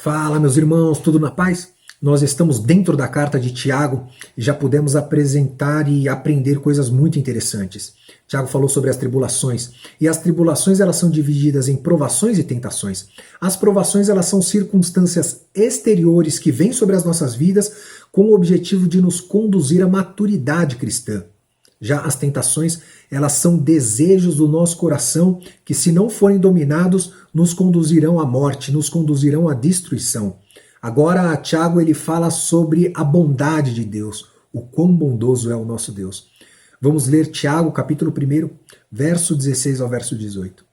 Fala, meus irmãos, tudo na paz? Nós estamos dentro da carta de Tiago e já pudemos apresentar e aprender coisas muito interessantes. Tiago falou sobre as tribulações, e as tribulações elas são divididas em provações e tentações. As provações elas são circunstâncias exteriores que vêm sobre as nossas vidas com o objetivo de nos conduzir à maturidade cristã. Já as tentações, elas são desejos do nosso coração que, se não forem dominados, nos conduzirão à morte, nos conduzirão à destruição. Agora, Tiago ele fala sobre a bondade de Deus, o quão bondoso é o nosso Deus. Vamos ler Tiago, capítulo 1, verso 16 ao verso 18.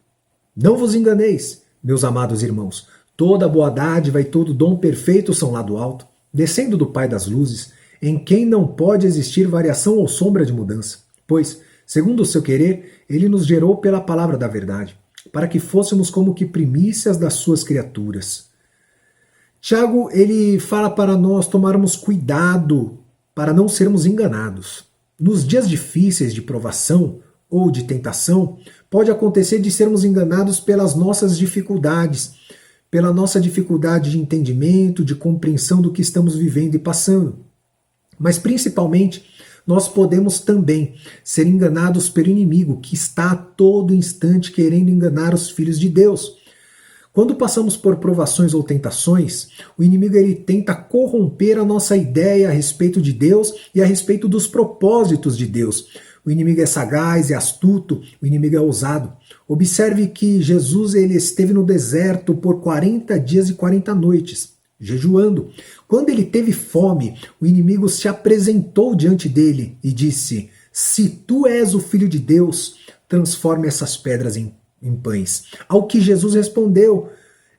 Não vos enganeis, meus amados irmãos, toda boa dádiva e todo dom perfeito são lá do alto, descendo do Pai das luzes, em quem não pode existir variação ou sombra de mudança. Pois, segundo o seu querer, ele nos gerou pela palavra da verdade, para que fôssemos como que primícias das suas criaturas. Tiago, ele fala para nós tomarmos cuidado para não sermos enganados. Nos dias difíceis de provação ou de tentação, pode acontecer de sermos enganados pelas nossas dificuldades, pela nossa dificuldade de entendimento, de compreensão do que estamos vivendo e passando. Mas principalmente, nós podemos também ser enganados pelo inimigo, que está a todo instante querendo enganar os filhos de Deus. Quando passamos por provações ou tentações, o inimigo ele tenta corromper a nossa ideia a respeito de Deus e a respeito dos propósitos de Deus. O inimigo é sagaz, é astuto, o inimigo é ousado. Observe que Jesus ele esteve no deserto por 40 dias e 40 noites, jejuando. Quando ele teve fome, o inimigo se apresentou diante dele e disse: se tu és o Filho de Deus, transforme essas pedras em pães. Ao que Jesus respondeu: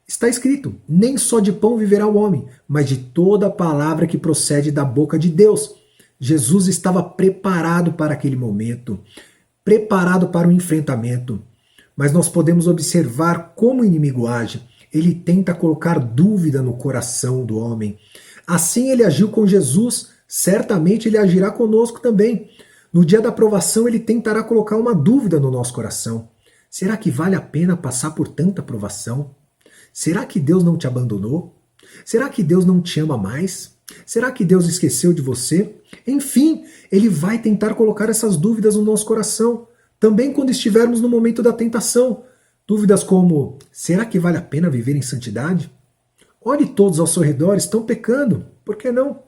está escrito, nem só de pão viverá o homem, mas de toda a palavra que procede da boca de Deus. Jesus estava preparado para aquele momento, preparado para o enfrentamento. Mas nós podemos observar como o inimigo age. Ele tenta colocar dúvida no coração do homem. Assim ele agiu com Jesus, certamente ele agirá conosco também. No dia da provação ele tentará colocar uma dúvida no nosso coração. Será que vale a pena passar por tanta provação? Será que Deus não te abandonou? Será que Deus não te ama mais? Será que Deus esqueceu de você? Enfim, ele vai tentar colocar essas dúvidas no nosso coração. Também quando estivermos no momento da tentação. Dúvidas como: será que vale a pena viver em santidade? Olhe, todos ao seu redor estão pecando. Por que não?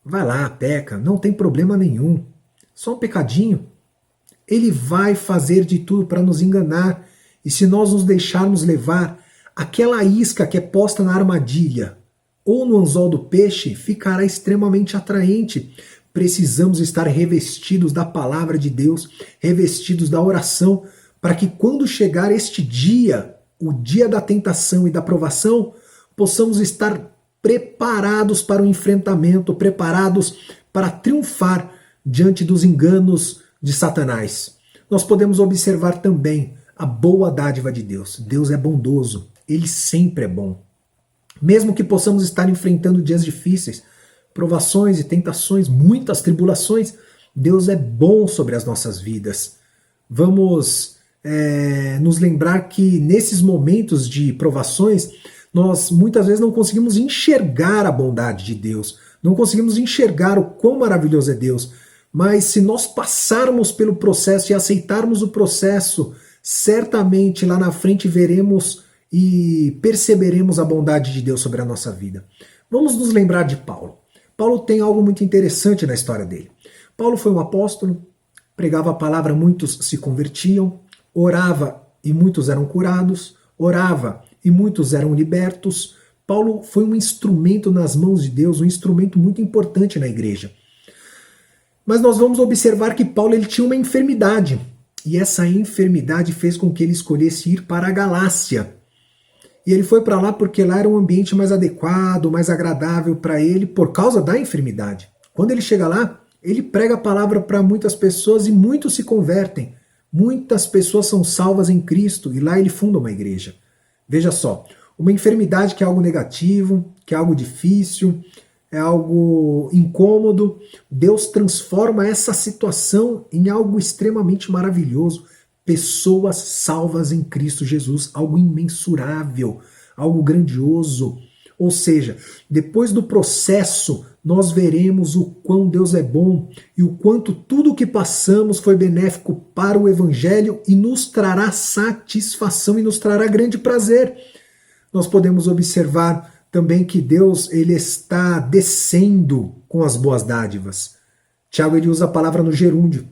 Vai lá, peca, não tem problema nenhum. Só um pecadinho. Ele vai fazer de tudo para nos enganar. E se nós nos deixarmos levar, aquela isca que é posta na armadilha ou no anzol do peixe ficará extremamente atraente. Precisamos estar revestidos da palavra de Deus, revestidos da oração, para que quando chegar este dia, o dia da tentação e da provação, possamos estar preparados para o enfrentamento, preparados para triunfar diante dos enganos de Satanás. Nós podemos observar também a boa dádiva de Deus. Deus é bondoso, Ele sempre é bom. Mesmo que possamos estar enfrentando dias difíceis, provações e tentações, muitas tribulações, Deus é bom sobre as nossas vidas. Vamos nos lembrar que nesses momentos de provações, nós muitas vezes não conseguimos enxergar a bondade de Deus, não conseguimos enxergar o quão maravilhoso é Deus. Mas se nós passarmos pelo processo e aceitarmos o processo, certamente lá na frente veremos e perceberemos a bondade de Deus sobre a nossa vida. Vamos nos lembrar de Paulo. Paulo tem algo muito interessante na história dele. Paulo foi um apóstolo, pregava a palavra, muitos se convertiam, orava e muitos eram curados, orava e muitos eram libertos. Paulo foi um instrumento nas mãos de Deus, um instrumento muito importante na igreja. Mas nós vamos observar que Paulo ele tinha uma enfermidade, e essa enfermidade fez com que ele escolhesse ir para a Galácia. E ele foi para lá porque lá era um ambiente mais adequado, mais agradável para ele, por causa da enfermidade. Quando ele chega lá, ele prega a palavra para muitas pessoas e muitos se convertem. Muitas pessoas são salvas em Cristo e lá ele funda uma igreja. Veja só, uma enfermidade que é algo negativo, que é algo difícil, é algo incômodo, Deus transforma essa situação em algo extremamente maravilhoso. Pessoas salvas em Cristo Jesus, algo imensurável, algo grandioso. Ou seja, depois do processo, nós veremos o quão Deus é bom e o quanto tudo o que passamos foi benéfico para o Evangelho e nos trará satisfação e nos trará grande prazer. Nós podemos observar também que Deus ele está descendo com as boas dádivas. Tiago ele usa a palavra no gerúndio.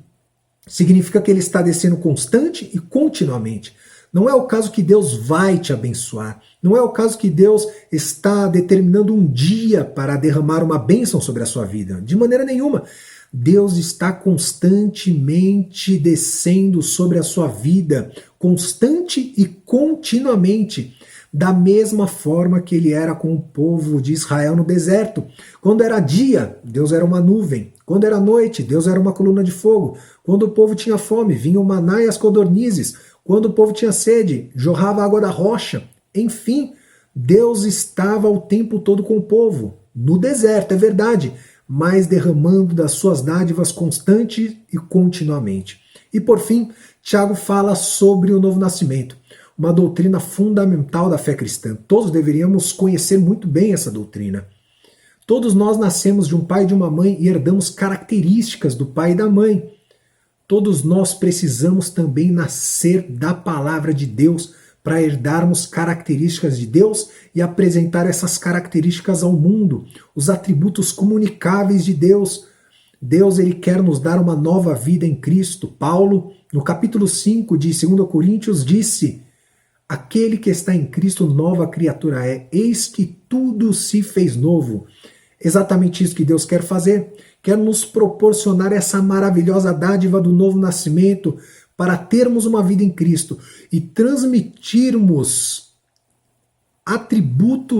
Significa que ele está descendo constante e continuamente. Não é o caso que Deus vai te abençoar. Não é o caso que Deus está determinando um dia para derramar uma bênção sobre a sua vida. De maneira nenhuma. Deus está constantemente descendo sobre a sua vida, constante e continuamente, da mesma forma que ele era com o povo de Israel no deserto. Quando era dia, Deus era uma nuvem. Quando era noite, Deus era uma coluna de fogo. Quando o povo tinha fome, vinha o maná e as codornizes. Quando o povo tinha sede, jorrava água da rocha. Enfim, Deus estava o tempo todo com o povo. No deserto, é verdade, mas derramando das suas dádivas constante e continuamente. E por fim, Tiago fala sobre o novo nascimento, uma doutrina fundamental da fé cristã. Todos deveríamos conhecer muito bem essa doutrina. Todos nós nascemos de um pai e de uma mãe e herdamos características do pai e da mãe. Todos nós precisamos também nascer da palavra de Deus para herdarmos características de Deus e apresentar essas características ao mundo, os atributos comunicáveis de Deus. Deus ele quer nos dar uma nova vida em Cristo. Paulo, no capítulo 5 de 2 Coríntios, disse: aquele que está em Cristo, nova criatura é, eis que tudo se fez novo. Exatamente isso que Deus quer fazer. Quer nos proporcionar essa maravilhosa dádiva do novo nascimento para termos uma vida em Cristo e transmitirmos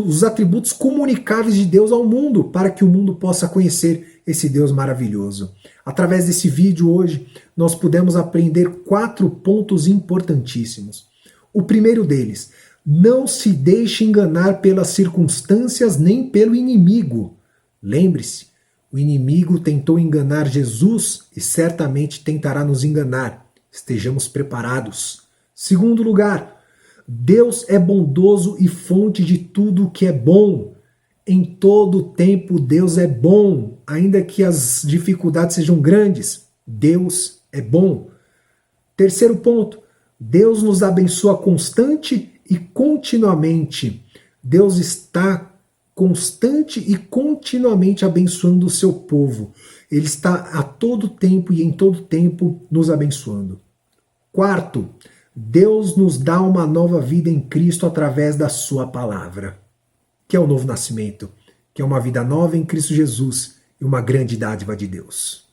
os atributos comunicáveis de Deus ao mundo, para que o mundo possa conhecer esse Deus maravilhoso. Através desse vídeo hoje, nós pudemos aprender 4 pontos importantíssimos. O primeiro deles: não se deixe enganar pelas circunstâncias nem pelo inimigo. Lembre-se, o inimigo tentou enganar Jesus e certamente tentará nos enganar. Estejamos preparados. Segundo lugar, Deus é bondoso e fonte de tudo o que é bom. Em todo tempo Deus é bom, ainda que as dificuldades sejam grandes. Deus é bom. Terceiro ponto, Deus nos abençoa constante e continuamente. Deus está constante e continuamente abençoando o seu povo. Ele está a todo tempo e em todo tempo nos abençoando. Quarto, Deus nos dá uma nova vida em Cristo através da sua palavra, que é o novo nascimento, que é uma vida nova em Cristo Jesus e uma grande dádiva de Deus.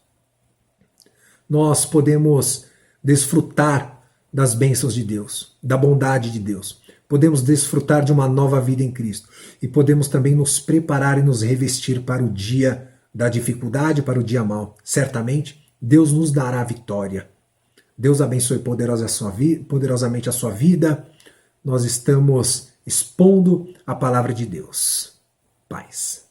Nós podemos desfrutar das bênçãos de Deus, da bondade de Deus. Podemos desfrutar de uma nova vida em Cristo e podemos também nos preparar e nos revestir para o dia da dificuldade, para o dia mau. Certamente, Deus nos dará vitória. Deus abençoe poderosamente a sua vida. Nós estamos expondo a palavra de Deus. Paz.